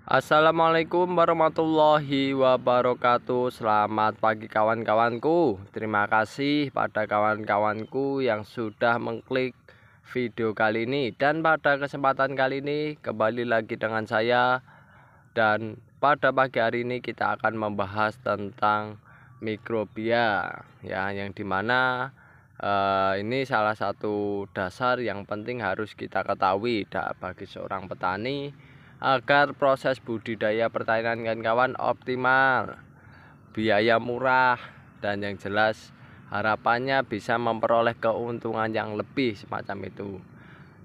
Assalamualaikum warahmatullahi wabarakatuh. Selamat pagi kawan-kawanku. Terima kasih pada kawan-kawanku yang sudah mengklik video kali ini. Dan pada kesempatan kali ini kembali lagi dengan saya. Dan pada pagi hari ini kita akan membahas tentang mikrobia, ya, yang dimana ini salah satu dasar yang penting harus kita ketahui bagi seorang petani agar proses budidaya pertanian kawan-kawan optimal, biaya murah, dan yang jelas harapannya bisa memperoleh keuntungan yang lebih semacam itu.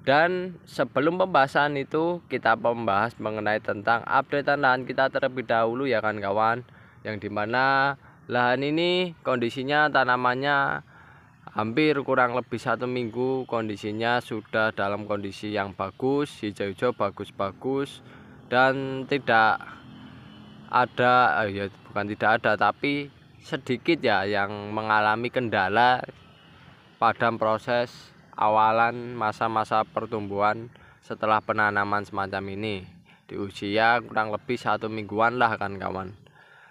Dan sebelum pembahasan itu kita membahas mengenai tentang updatean lahan kita terlebih dahulu ya kawan-kawan, yang dimana lahan ini kondisinya tanamannya hampir kurang lebih 1 minggu kondisinya sudah dalam kondisi yang bagus, hijau-hijau bagus-bagus, dan tidak ada ya bukan tidak ada tapi sedikit ya yang mengalami kendala pada proses awalan masa-masa pertumbuhan setelah penanaman semacam ini di usia kurang lebih 1 mingguan lah kan kawan.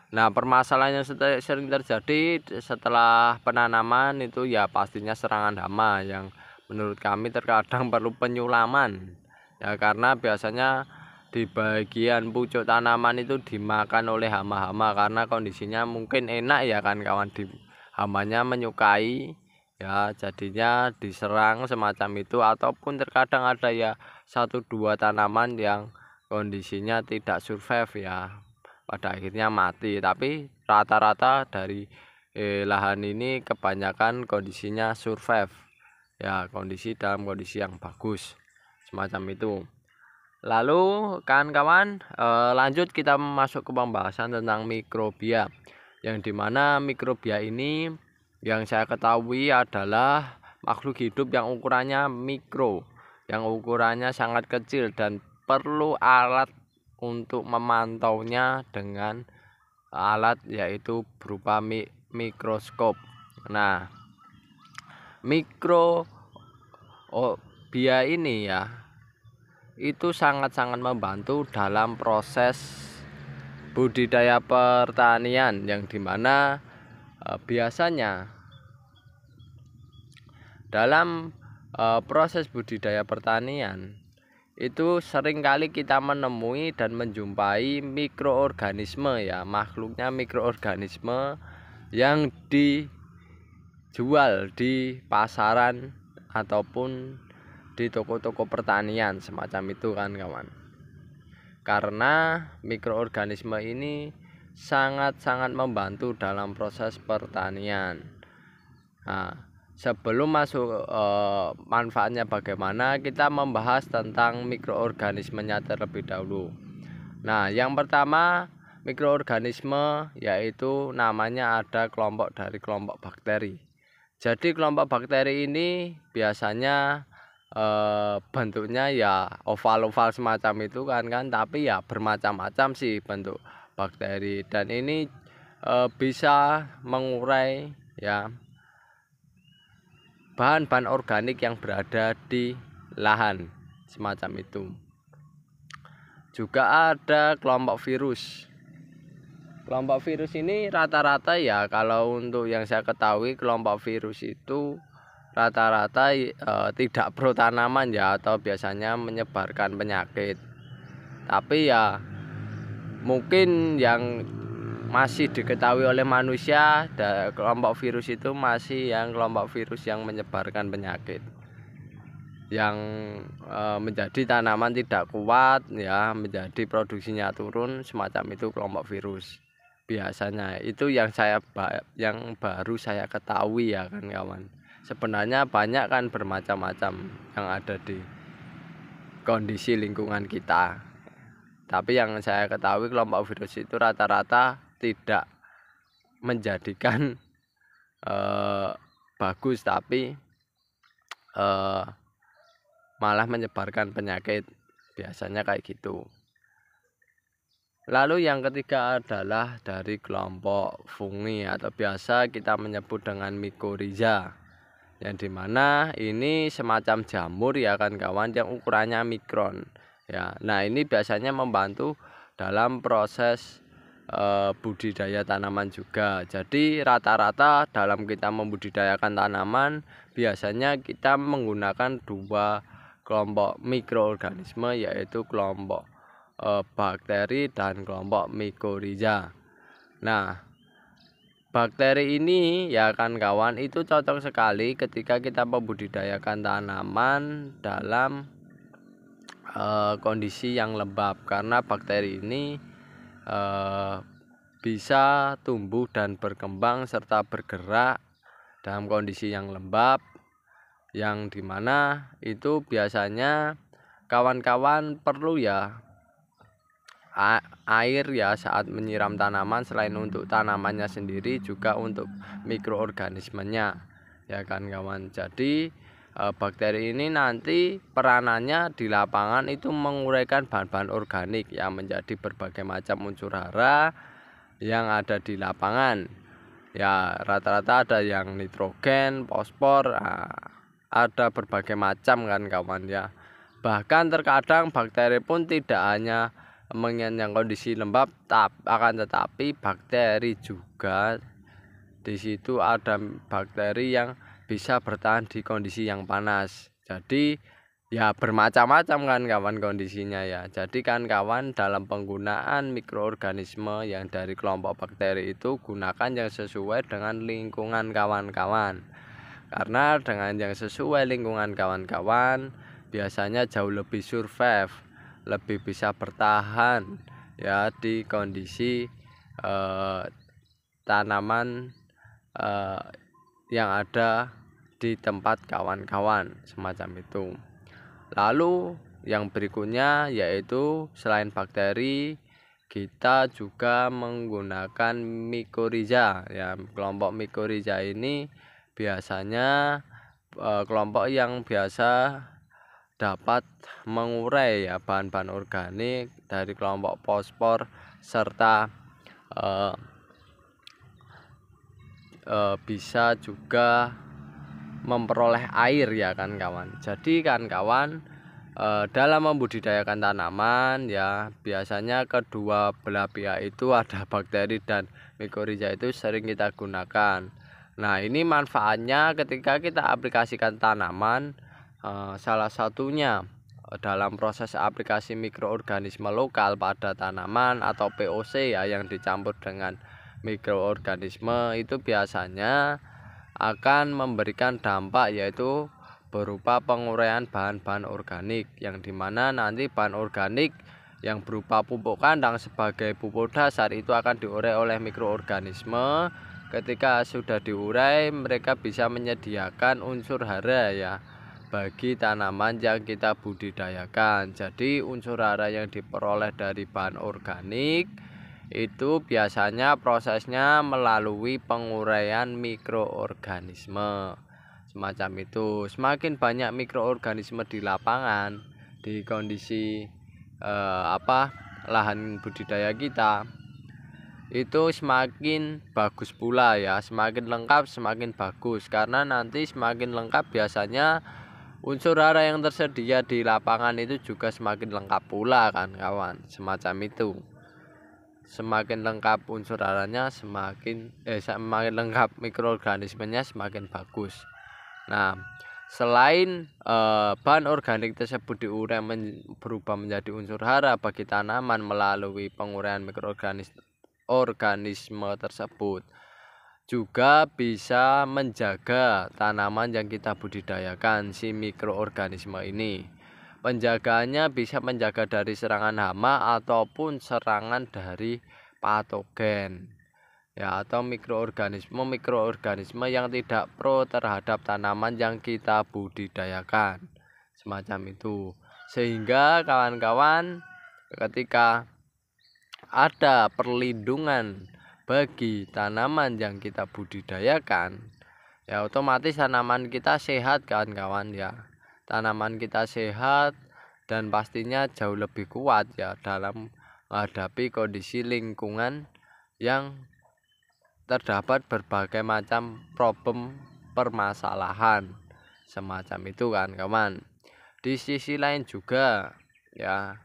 Nah, permasalahan yang sering terjadi setelah penanaman itu ya pastinya serangan hama yang menurut kami terkadang perlu penyulaman. Ya karena biasanya di bagian pucuk tanaman itu dimakan oleh hama-hama karena kondisinya mungkin enak ya kan kawan, hamanya menyukai ya, jadinya diserang semacam itu, ataupun terkadang ada ya 1-2 tanaman yang kondisinya tidak survive ya, pada akhirnya mati. Tapi rata-rata dari lahan ini kebanyakan kondisinya survive ya, dalam kondisi yang bagus semacam itu. Lalu kawan-kawan, lanjut kita masuk ke pembahasan tentang mikrobia, yang dimana mikrobia ini yang saya ketahui adalah makhluk hidup yang ukurannya mikro, yang ukurannya sangat kecil dan perlu alat untuk memantaunya dengan alat yaitu berupa mikroskop. Nah, mikrobia ini ya itu sangat-sangat membantu dalam proses budidaya pertanian, yang dimana biasanya dalam proses budidaya pertanian itu seringkali kita menemui dan menjumpai mikroorganisme ya, makhluknya mikroorganisme yang dijual di pasaran ataupun di toko-toko pertanian semacam itu kan kawan. Karena mikroorganisme ini sangat-sangat membantu dalam proses pertanian. Nah, sebelum masuk manfaatnya bagaimana, kita membahas tentang mikroorganismenya terlebih dahulu. Nah, yang pertama mikroorganisme yaitu namanya ada dari kelompok bakteri. Jadi kelompok bakteri ini biasanya bentuknya ya oval-oval semacam itu kan, tapi ya bermacam-macam sih bentuk bakteri, dan ini bisa mengurai ya bahan-bahan organik yang berada di lahan semacam itu. Juga ada kelompok virus. Kelompok virus ini rata-rata ya, kalau untuk yang saya ketahui kelompok virus itu rata-rata tidak pro tanaman ya, atau biasanya menyebarkan penyakit. Tapi ya mungkin yang masih diketahui oleh manusia, kelompok virus itu masih yang kelompok virus yang menyebarkan penyakit, yang menjadi tanaman tidak kuat ya, menjadi produksinya turun semacam itu kelompok virus. Biasanya itu yang baru saya ketahui ya kan kawan. Sebenarnya banyak kan bermacam-macam yang ada di kondisi lingkungan kita. Tapi yang saya ketahui kelompok virus itu rata-rata tidak menjadikan bagus, tapi malah menyebarkan penyakit, biasanya kayak gitu. Lalu yang ketiga adalah dari kelompok fungi atau biasa kita menyebut dengan mycorrhiza, yang dimana ini semacam jamur ya kan kawan, yang ukurannya mikron ya. Nah, ini biasanya membantu dalam proses budidaya tanaman juga. Jadi rata-rata dalam kita membudidayakan tanaman biasanya kita menggunakan dua kelompok mikroorganisme, yaitu kelompok bakteri dan kelompok mycorrhiza. Nah, bakteri ini ya kawan-kawan itu cocok sekali ketika kita membudidayakan tanaman dalam kondisi yang lembab, karena bakteri ini bisa tumbuh dan berkembang serta bergerak dalam kondisi yang lembab, yang dimana itu biasanya kawan-kawan perlu ya air ya saat menyiram tanaman, selain untuk tanamannya sendiri juga untuk mikroorganismenya ya kan kawan. Jadi bakteri ini nanti peranannya di lapangan itu menguraikan bahan-bahan organik yang menjadi berbagai macam unsur hara yang ada di lapangan. Ya rata-rata ada yang nitrogen, fosfor, ada berbagai macam kan kawan ya. Bahkan terkadang bakteri pun tidak hanya mengenyang kondisi lembab, akan tetapi bakteri juga di situ ada bakteri yang bisa bertahan di kondisi yang panas. Jadi ya bermacam-macam kan kawan kondisinya ya. Jadi kan kawan dalam penggunaan mikroorganisme yang dari kelompok bakteri itu gunakan yang sesuai dengan lingkungan kawan-kawan. Karena dengan yang sesuai lingkungan kawan-kawan biasanya jauh lebih survive, lebih bisa bertahan ya di kondisi tanaman yang ada di tempat kawan-kawan semacam itu. Lalu yang berikutnya yaitu selain bakteri kita juga menggunakan mycorrhiza ya. Kelompok mycorrhiza ini biasanya kelompok yang biasa dapat mengurai ya bahan-bahan organik dari kelompok fosfor serta bisa juga memperoleh air ya kan kawan. Jadi kan kawan dalam membudidayakan tanaman ya biasanya kedua belah pihak itu ada bakteri dan mycorrhiza itu sering kita gunakan. Nah ini manfaatnya ketika kita aplikasikan tanaman, salah satunya dalam proses aplikasi mikroorganisme lokal pada tanaman atau POC ya yang dicampur dengan mikroorganisme itu biasanya akan memberikan dampak yaitu berupa penguraian bahan-bahan organik, yang dimana nanti bahan organik yang berupa pupuk kandang sebagai pupuk dasar itu akan diurai oleh mikroorganisme. Ketika sudah diurai mereka bisa menyediakan unsur hara ya bagi tanaman yang kita budidayakan. Jadi unsur hara yang diperoleh dari bahan organik itu biasanya prosesnya melalui penguraian mikroorganisme semacam itu. Semakin banyak mikroorganisme di lapangan di kondisi lahan budidaya kita itu semakin bagus pula ya, semakin lengkap semakin bagus, karena nanti semakin lengkap biasanya unsur hara yang tersedia di lapangan itu juga semakin lengkap pula kan kawan, semacam itu. Semakin lengkap unsur haranya semakin lengkap mikroorganismenya semakin bagus. Nah selain bahan organik tersebut diurai berubah menjadi unsur hara bagi tanaman melalui penguraian mikroorganisme tersebut, juga bisa menjaga tanaman yang kita budidayakan si mikroorganisme ini. Penjagaannya bisa menjaga dari serangan hama ataupun serangan dari patogen ya, atau mikroorganisme yang tidak pro terhadap tanaman yang kita budidayakan semacam itu. Sehingga kawan-kawan ketika ada perlindungan bagi tanaman yang kita budidayakan ya otomatis tanaman kita sehat kan kawan ya. Tanaman kita sehat dan pastinya jauh lebih kuat ya dalam menghadapi kondisi lingkungan yang terdapat berbagai macam problem permasalahan semacam itu kan kawan. Di sisi lain juga ya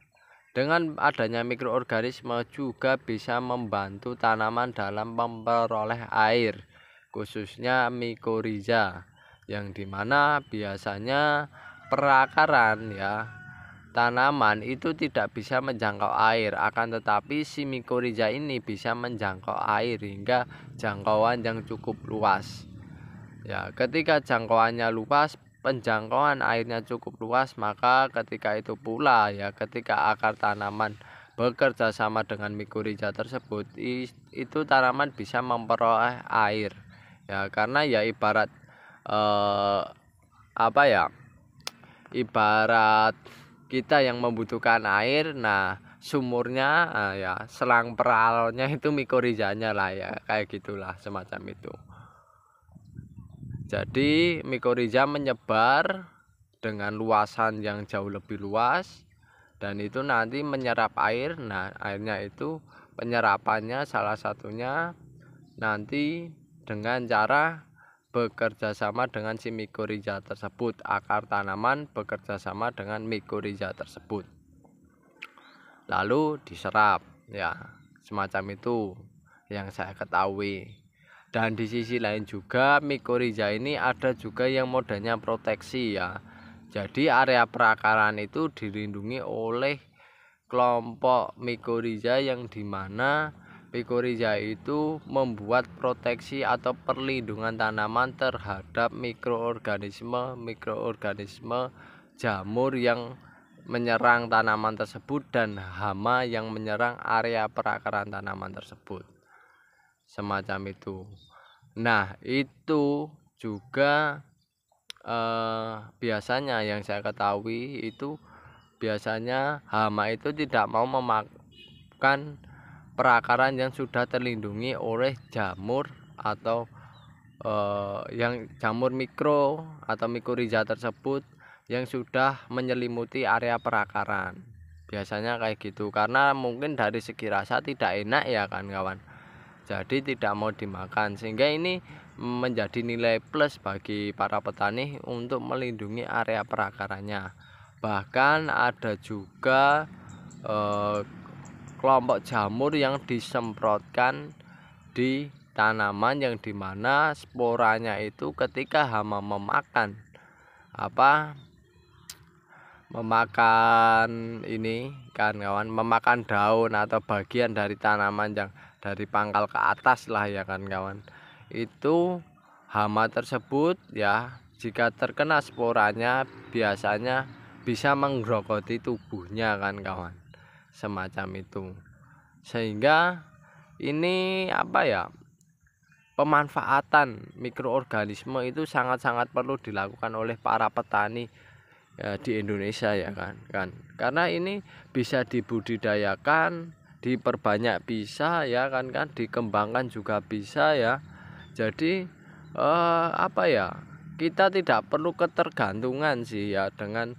Dengan adanya mikroorganisme juga bisa membantu tanaman dalam memperoleh air, khususnya mikorizа, yang dimana biasanya perakaran ya tanaman itu tidak bisa menjangkau air, akan tetapi si mikorizа ini bisa menjangkau air hingga jangkauan yang cukup luas. Ya, ketika jangkauannya luas, penjangkauan airnya cukup luas, maka ketika itu pula ya ketika akar tanaman bekerja sama dengan mikorizа tersebut, itu tanaman bisa memperoleh air. Ya, karena ya ibarat apa ya? Ibarat kita yang membutuhkan air, nah sumurnya ya selang peralnya itu mikorizanya lah ya, kayak gitulah semacam itu. Jadi mikorizа menyebar dengan luasan yang jauh lebih luas, dan itu nanti menyerap air. Nah, airnya itu penyerapannya salah satunya nanti dengan cara bekerja sama dengan si mikorizа tersebut. Akar tanaman bekerja sama dengan mikorizа tersebut, lalu diserap ya, semacam itu yang saya ketahui. Dan di sisi lain juga mikorizа ini ada juga yang modenya proteksi ya. Jadi area perakaran itu dilindungi oleh kelompok mikorizа yang dimana mikorizа itu membuat proteksi atau perlindungan tanaman terhadap mikroorganisme jamur yang menyerang tanaman tersebut dan hama yang menyerang area perakaran tanaman tersebut, semacam itu. Nah, itu juga biasanya yang saya ketahui itu biasanya hama itu tidak mau memakan perakaran yang sudah terlindungi oleh jamur atau yang jamur mikro atau mikorizа tersebut yang sudah menyelimuti area perakaran. Biasanya kayak gitu, karena mungkin dari segi rasa tidak enak ya kan kawan, jadi tidak mau dimakan, sehingga ini menjadi nilai plus bagi para petani untuk melindungi area perakarannya. Bahkan ada juga kelompok jamur yang disemprotkan di tanaman yang dimana sporanya itu ketika hama memakan ini kan kawan, memakan daun atau bagian dari tanaman yang dari pangkal ke atas lah ya kan kawan, itu hama tersebut ya jika terkena sporanya biasanya bisa menggerogoti tubuhnya kan kawan, semacam itu. Sehingga ini apa ya, pemanfaatan mikroorganisme itu sangat-sangat perlu dilakukan oleh para petani ya, di Indonesia ya kan, karena ini bisa dibudidayakan, diperbanyak bisa ya kan, dikembangkan juga bisa ya. Jadi apa ya, kita tidak perlu ketergantungan sih ya dengan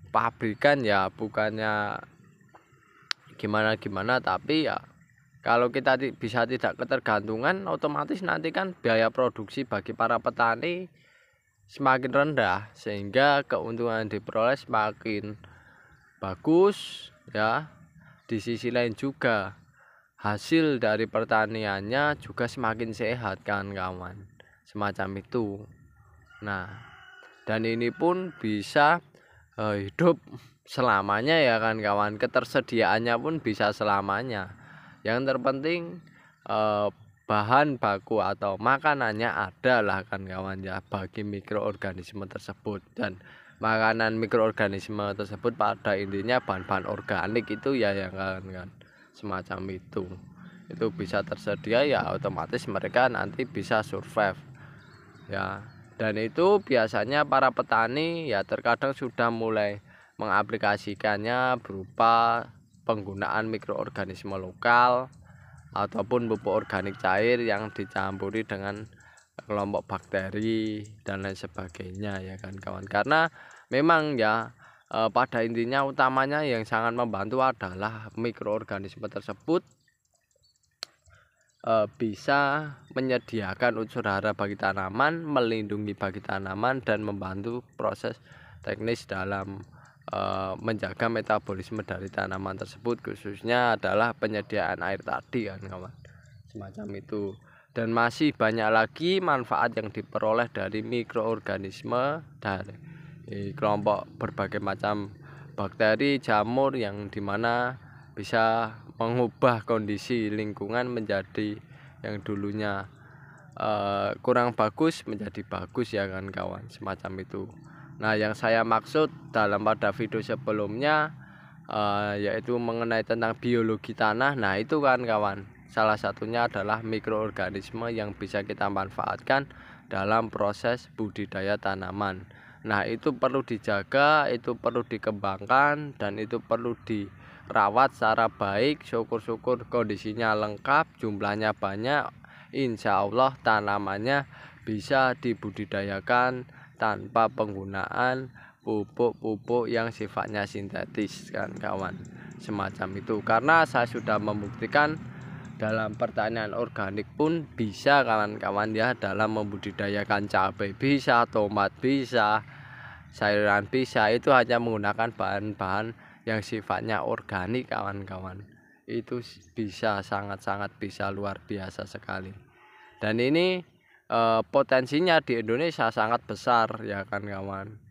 pabrikan ya, bukannya gimana-gimana, tapi ya kalau kita bisa tidak ketergantungan, otomatis nanti kan biaya produksi bagi para petani semakin rendah, sehingga keuntungan diperoleh semakin bagus ya. Di sisi lain juga hasil dari pertaniannya juga semakin sehat kan kawan, semacam itu. Nah, dan ini pun bisa hidup selamanya ya kan kawan, ketersediaannya pun bisa selamanya. Yang terpenting bahan baku atau makanannya ada lah kan kawan ya bagi mikroorganisme tersebut, dan makanan mikroorganisme tersebut pada intinya bahan-bahan organik itu ya kan, semacam itu bisa tersedia ya, otomatis mereka nanti bisa survive ya. Dan itu biasanya para petani ya terkadang sudah mulai mengaplikasikannya berupa penggunaan mikroorganisme lokal ataupun pupuk organik cair yang dicampuri dengan kelompok bakteri dan lain sebagainya ya kan kawan. Karena memang ya pada intinya utamanya yang sangat membantu adalah mikroorganisme tersebut bisa menyediakan unsur hara bagi tanaman, melindungi bagi tanaman, dan membantu proses teknis dalam menjaga metabolisme dari tanaman tersebut, khususnya adalah penyediaan air tadi kan kawan, semacam itu. Dan masih banyak lagi manfaat yang diperoleh dari mikroorganisme dari kelompok berbagai macam bakteri, jamur yang dimana bisa mengubah kondisi lingkungan menjadi yang dulunya kurang bagus menjadi bagus ya kan kawan, semacam itu. Nah, yang saya maksud dalam pada video sebelumnya yaitu mengenai tentang biologi tanah. Nah, itu kan kawan, salah satunya adalah mikroorganisme yang bisa kita manfaatkan dalam proses budidaya tanaman. Nah, itu perlu dijaga, itu perlu dikembangkan, dan itu perlu dirawat secara baik. Syukur-syukur kondisinya lengkap, jumlahnya banyak, insya Allah tanamannya bisa dibudidayakan tanpa penggunaan pupuk-pupuk yang sifatnya sintetis kan kawan, semacam itu. Karena saya sudah membuktikan dalam pertanian organik pun bisa kawan-kawan ya, dalam membudidayakan cabai bisa, tomat bisa, sayuran bisa, itu hanya menggunakan bahan-bahan yang sifatnya organik kawan-kawan. Itu bisa, sangat-sangat bisa, luar biasa sekali. Dan ini potensinya di Indonesia sangat besar ya kan kawan.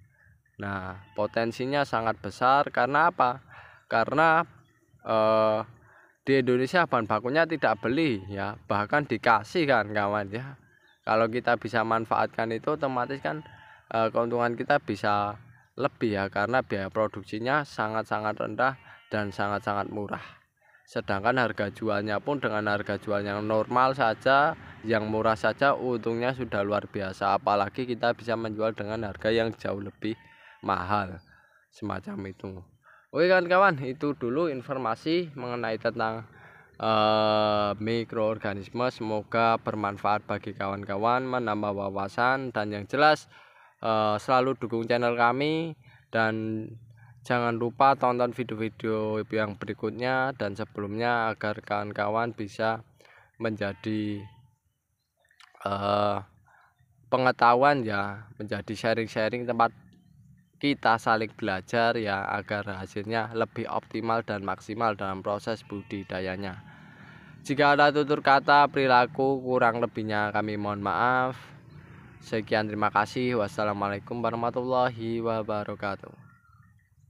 Nah, potensinya sangat besar karena apa? Karena di Indonesia bahan bakunya tidak beli ya, bahkan dikasih kan kawan ya. Kalau kita bisa manfaatkan itu, otomatis kan keuntungan kita bisa lebih ya, karena biaya produksinya sangat-sangat rendah dan sangat-sangat murah. Sedangkan harga jualnya pun dengan harga jual yang normal saja, yang murah saja, untungnya sudah luar biasa. Apalagi kita bisa menjual dengan harga yang jauh lebih mahal, semacam itu. Oke kan kawan, itu dulu informasi mengenai tentang mikroorganisme. Semoga bermanfaat bagi kawan-kawan, menambah wawasan, dan yang jelas selalu dukung channel kami, dan jangan lupa tonton video-video yang berikutnya dan sebelumnya agar kawan-kawan bisa menjadi pengetahuan ya, menjadi sharing-sharing tempat kita saling belajar ya, agar hasilnya lebih optimal dan maksimal dalam proses budidayanya. Jika ada tutur kata, perilaku kurang lebihnya kami mohon maaf. Sekian, terima kasih. Wassalamualaikum warahmatullahi wabarakatuh.